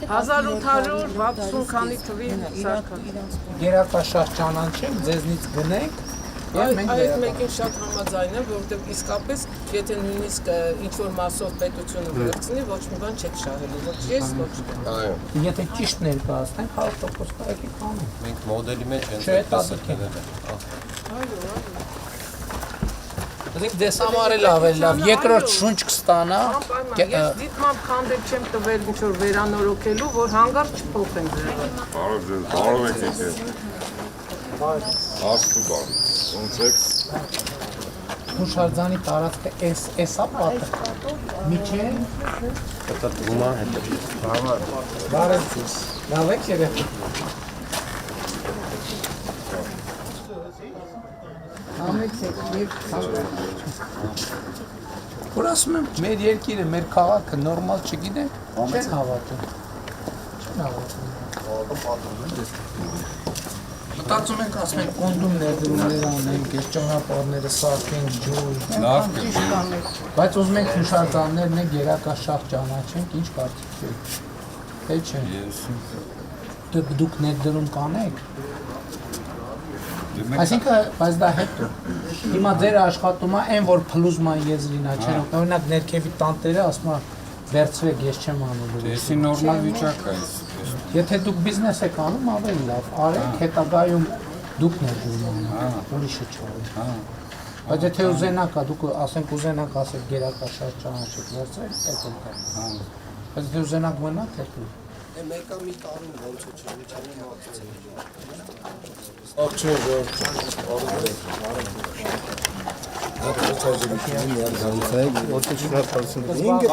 1860 քանի թվի սարքան։ Գերակաշարժ ճանաչենք, ձեզնից գնենք Այդ մեկին շատ համաձայն եմ, որովհետև իսկապես, եթե նույնիսկ ինչ-որ մասով պետությունը վերցնի, ոչ մի բան չեք շահելու, ոչ ես, ոչ Այո։ Եթե ճիշտ ներկայացնենք, 100% կարելի կանենք։ Մենք մոդելի մեջ ենք այդպես դրել։ Դեք դες համար էլ ավելի լավ, երկրորդ շունչ կստանա։ Ես դիտմամբ քանդել չեմ տվել ինչ-որ վերանորոգելու, որ հանգարց չփոխեն ձեզ։ Բարով եք եկել։ Աստու բան, ոնց եք։ Հուշարձանի տարածքը էսա պատը։ Միջե։ Դա դումա հետ։ Բարև ձեզ։ Լավ եք երեխեք։ Համեցեք եւ Որ ասում եմ, մեր երկիրը, մեր քաղաքը նորմալ չգիտեն, չեն հավատում։ Չեն հավատում։ Մտածում ենք, ասում ենք, կոնդում ներդրումներ անենք, այս ճանապարհները սարքենք, ջուր։ Լավ։ Բայց ուզում ենք հուշարձաններն է գերակաշարժ ճանաչենք, ինչ կարծիք եք։ Թե չէ։ Դուք ներդրում կանեք։ Այսինքն, բայց դա հետո։ Հիմա ձեր աշխատումը այն որ փլուզման եզրին է, չէ՞։ Օրինակ ներքևի տանտերը ասում է վերցրեք, ես չեմ անելու։ Դեսի նորմալ վիճակ է։ Եթե դուք բիզնես եք անում, ավելի լավ, արեք, հետագայում դուք ներդրում անեք, ուրիշը չարեք։ Բայց եթե ուզենաք, դուք ասենք ուզենաք, ասեք գերակաշարժ ճանաչեք, վերցրեք, այդ էլ կա։ Բայց եթե ուզենաք մնաք, հետո։ Մեկը մի տարին ոնց է չեմ մոռացել։ Ողջույն ժողովուրդ։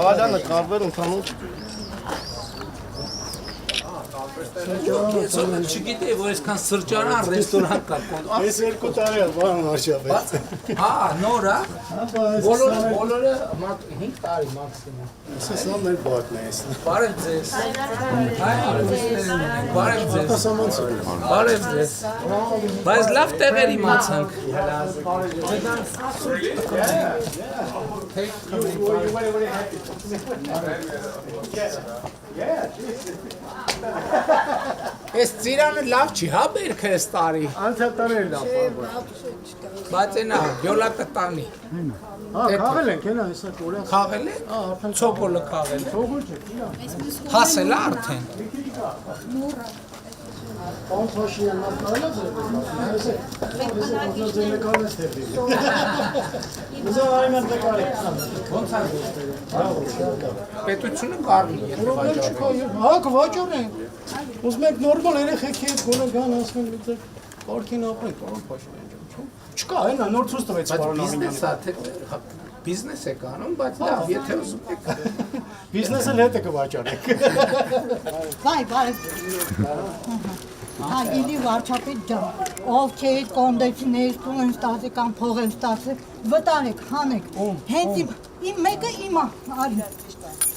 Ալանը կարվել ընդհանուր Չգիտեի, որ այսքան սրճարան, ռեստորան կա։ Այս 2 տարի է բան վարչապետ։ Հա, նոր է։ Բոլորը 5 տարի մաքսիմում։ Սա մեր բակն է այս։ Բարև ձեզ։ Բարև ձեզ։ Բարև ձեզ։ Բայց լավ տեղեր իմացանք։ Այս ծիրանը լավ չի, հա բերքը այս տարի։ Անցյալ տարի էր լավ։ Բայց այնա, յոլա կտանի։ Հա, խաղել ենք, հենա, հեսա կորյա։ Խաղել է։ Ցոկոլը խաղել է։ Թողոլ չէ, իրա։ Հասել է արդեն։ Պան Փաշինյան մարտարել է ձեր։ Ձեր նկարից թեպի։ Ուզա այմեն նկարի։ Ոնց է գործել։ Պետությունը կառնի, եթե վաճառի։ Հա, կվաճառեն։ Ուզում եք նորմալ երեխեքի հետ գոնե գան ասեն դուք парքին ապրեք, պարոն Փաշինյան ջան, չէ՞։ Չկա, այնա նոր ցույց տվեց պարոն Ամինյանը։ Բիզնես եք անում, բայց լավ, եթե ուզում եք։ Բիզնեսը հետ է կվաճառեք։ Վայ, բարև։ Հա, իլի վարչապետ ջան, ովքեր կոնդեցիներ, տուն են ստացել կամ փող են ստացել, վտարեք, հանեք։ Հենց իմ մեկը իմա, արի։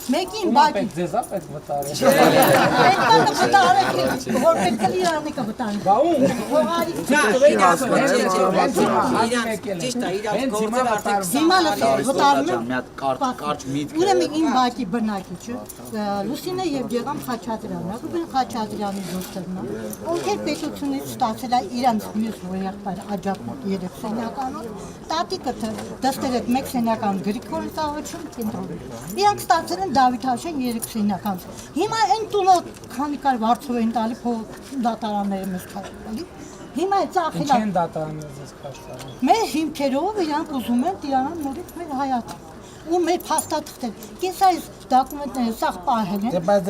Մեկին բակի։ Ձեզ է պետք վտարել։ Պետք է վտարեք, որ պետք է իրանը կվտարեք։ Բա ում։ Փողարի։ Հիմա վտարում եմ։ Ուրեմն իմ բակի բնակիչը Լուսինե եւ Գեգամ Խաչատրյանն է, ուրեմն Խաչատրյանի դոստերն է, ովքեր պետությունից ստացել է իրանց մյուս ողջակար աջակցող 3 սենյականով, տատիկը դստերեք 1 սենյական Գրիգոր Սաղոչյան կենտրոնում։ Իրանք ստացել են Դավիթ Հաշեն 3 սենյական։ Հիմա այն տունը քանի կար վարձով են տալի փող դատարանները մեզ քաշել։ Հիմա է ծախելա։ Ինչեն դատարանները ձեզ քաշտարան։ Մեր հիմքերով իրանք ուզում են տիրանան նորից մեր հայաթը։ Ու մեր փաստաթղթեր։ Ես այս դոկումենտները սաղ պահել են։ Դե բայց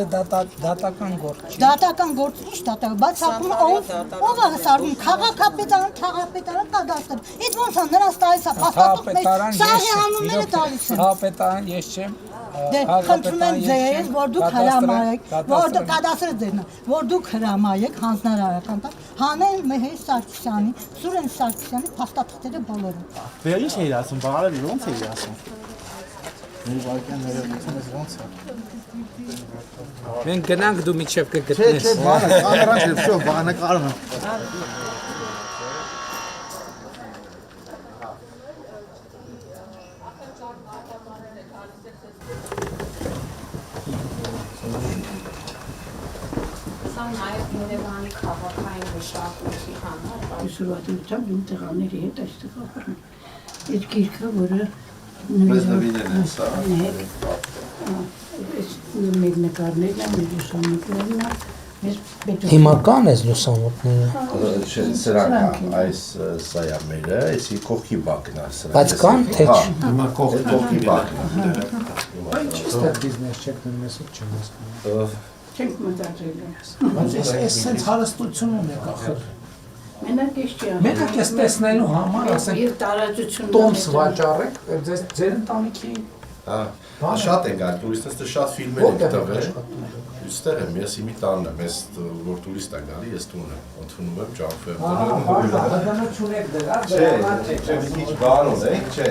դատական գործ չի։ Դատական գործ ինչ դատական, բայց ապրում ով է հսարում քաղաքապետարան, կադաստր։ Այդ ոնց է նրանց տալիս է փաստաթղթեր, սաղի անունները տալիս են։ Քաղաքապետարան ես չեմ։ Դե խնդրում եմ ձեզ, որ դուք հրամայեք, որ դուք կադաստրը ձերն է, որ դուք հրամայեք հանձնարարական տակ, հանեն Մեհեր Սարգսյանի, Սուրեն Սարգսյանի փաստաթղթերը բոլորը։ Դե ինչ էիր ասում, բարի ոնց էիր ասում։ Մի վարկյան ներողությունս ոնց է։ Մենք գնանք դու միջև կգտնես։ Չէ, բանը, կամերան չէ, շո, բանը կարում եմ։ նաև Երևանի քաղաքային մշակույթի համար։ Ուսումնասիրությամբ դու տղաների հետ այստեղ ապրում։ Այդ գիրքը, որը Մեզ նվիրել են սա։ այս մեր նկարներն են, մեր ուսումնասիրներն են, մեր պետություն։ Հիմական է լուսամուտները։ Սրանք այս սա է մերը, էսի կողքի բակն է սրանք։ Բայց կան թե չէ։ Հիմա կողքի բակն է։ Ինչ է բիզնես չեք նույնպես չեմ հասկանում։ Չենք մտածել։ Բայց այս sense հարստությունն է ախր։ Մենակ ես չի Մենակ ես տեսնելու համար ասենք Եվ տարածությունն տոմս վաճառեք, ձեր ընտանիքի Շատ են գալ, տուրիստները շատ ֆիլմեր են տվել։ Այստեղ եմ, ես իմի տանն եմ, ես որ տուրիստ է գալի, ես տուն եմ, ընդունում եմ, ջանքվում եմ։ Մի քիչ բան ունենք, չէ։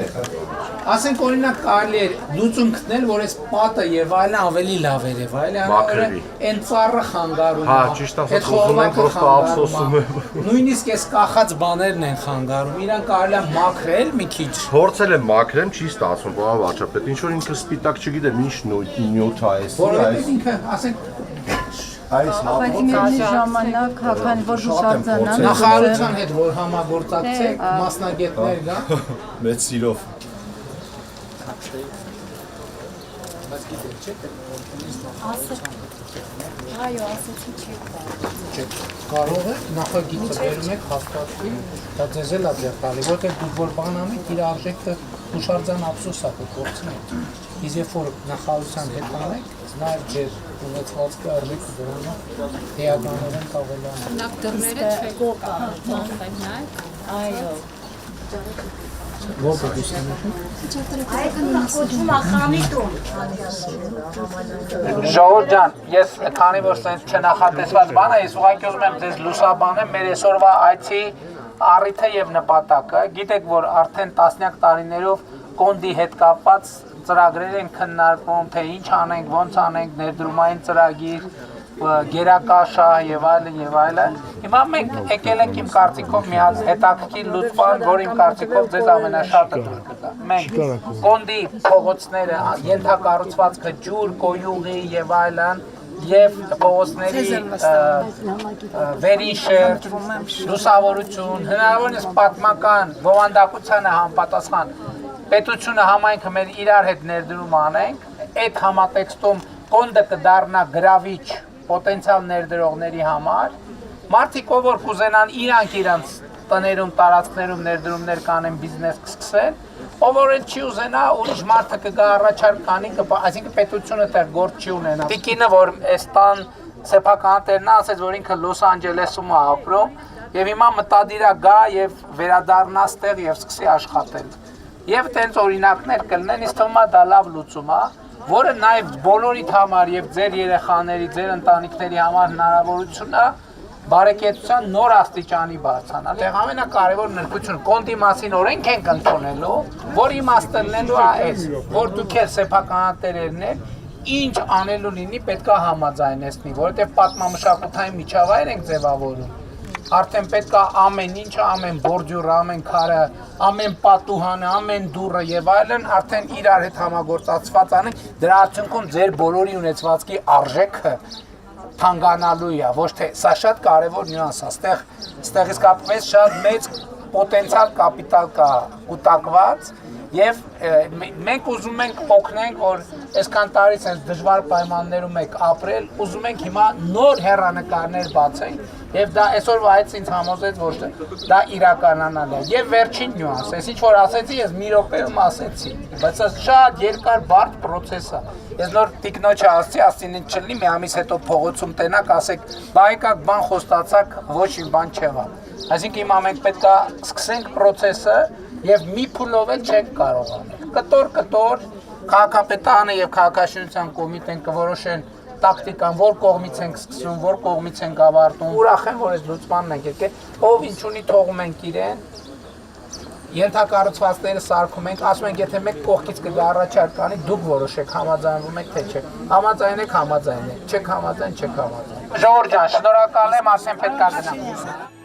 Ասենք օրինակ կարելի է լուծում գտնել, որ այս պատը եւ այլն ավելի լավ էր եւ այլն, այն ծառը խանգարում։ Հա, ճիշտ ասած, ուզում ենք պրոստը ափսոսում եմ։ Նույնիսկ այս կախած բաներն են խանգարում, իրան կարելի է մաքրել մի քիչ։ Փորձել եմ մաքրեմ, չի ստացվում, բավական վարչապետ։ Ինչ որ ինքը սպիտակ չգիտեմ, ինչ նյութ է այս։ Որովհետեւ ինքը, ասենք, այս Բայց մի ժամանակ հական որ հուշարձանան նախարարության հետ որ համագործակցեք, մասնագետներ կան։ մեծ սիրով։ Այո, ասեցի չեք Կարող է նախագիծը բերում եք հաստատվի, դա ձեզ էլ է ձեր տալի, որտեղ դուք որ բան անեք, իր արժեքը հուշարձան ափսոսա կկործնեք։ Իսկ երբ որ նախարարության հետ անեք, նաև ձեր ունեցվածքը արժեքը դրանով էականորեն կավելանա։ Նախ դռները չեք կապել, Այո Ո՞ր դուսանություն։ Ժողովուրդ ջան, ես քանի որ sense չնախատեսված բան է, ես ուղղակի ուզում եմ ձեզ լուսաբանեմ մեր այսօրվա այցի առիթը եւ նպատակը։ Գիտեք, որ արդեն տասնյակ տարիներով կոնդի հետ կապված ծրագրեր են քննարկվում, թե ինչ անենք, ոնց անենք, ներդրումային ծրագիր, գերակաշահ եւ այլն եւ այլն։ Հիմա մենք եկել ենք իմ կարծիքով մի հատ հետաքրքիր լուծման, որ իմ կարծիքով ձեզ ամենաշատը դուր կտա։ Մենք կոնդի փողոցները, ենթակառուցվածքը, ջուր, կոյուղի եւ այլն եւ փողոցների վերիշեր, լուսավորություն, հնարավորինս պատմական բովանդակությանը համապատասխան պետությունը համայնքը մեր իրար հետ ներդրում անենք, այդ համատեքստում կոնդը կդառնա գրավիչ պոտենցիալ ներդրողների համար, մարդիկ ով որ կուզենան իրանք տներում, տարածքներում ներդրումներ կանեն, բիզնես կսկսեն, ով որ չի ուզենա, ուրիշ մարդը կգա առաջարկ կանի, այսինքն պետությունը տեղ գործ չի ունենա։ Տիկինը, որ այս տան սեփականատերն է, ասեց, որ ինքը Լոս Անջելեսում է ապրում, եւ հիմա մտադիր է գա եւ վերադառնա ստեղ եւ սկսի աշխատել։ Եվ տենց օրինակներ կլինեն, իսկ թվում է դա լավ լուծում է, որը նաև բոլորիդ համար եւ ձեր երեխաների, ձեր ընտանիքների համար հնարավորություն է բարեկեցության նոր աստիճանի բարձրանալ։ Դե ամենակարևոր նրբություն կոնդի մասին օրենք ենք ընդունելու, որ իմաստը լինելու է այս, որ դուք էլ սեփականատերերն եք, ինչ անելու լինի պետք է համաձայնեցնի, որովհետեւ պատմամշակութային միջավայր ենք ձևավորում։ Արդեն պետք է ամեն ինչը, ամեն բորդյուրը, ամեն քարը, ամեն պատուհանը, ամեն դուռը եւ այլն արդեն իրար հետ համագործակցված անեն, դրա արդյունքում ձեր բոլորի ունեցվածքի արժեքը թանկանալու է, ոչ թե սա շատ կարևոր նյուանս է, այստեղ իսկապես շատ մեծ պոտենցիալ կապիտալ կա կուտակված եւ մենք ուզում ենք օգնենք, որ այսքան տարի sense դժվար պայմաններում եք ապրել, ուզում ենք հիմա նոր հեռանկարներ բացենք եւ դա այսօրվա այդ ինձ համոզեց, որ դա իրականանալ է։ Եվ վերջին նյուանս, այս ինչ որ ասեցի, ես մի րոպեում ասեցի, բայց դա շատ երկար բարդ process է։ Ես նոր տիկնոջը ասեցի, ինչ չլինի, մի ամիս հետո փողոցում տենակ, ասեք, բա եկաք բան խոստացաք, ոչ մի բան չեղավ։ Այսինքն հիմա մենք պետք է սկսենք process-ը եւ մի փուլով էլ չենք կարող անել։ Կտոր քաղաքապետարանը եւ քաղաքաշինության կոմիտեն կորոշեն տակտիկան, որ կողմից ենք սկսում, որ կողմից ենք ավարտում։ Ուրախ եմ, որ այս լուծմանն ենք եկել, ով ինչ ունի թողում ենք իրեն։ Ենթակառուցվածքները սարքում ենք, ասում ենք, եթե մեկ կողքից կգա առաջարկ անի, դուք որոշեք, համաձայնվում եք, թե չէ։ Համաձայնեք, չեք համաձայն, չեք համաձայն։ Ժողովուրդ ջան, շնորհակալ եմ, ասեմ պետք է գնամ։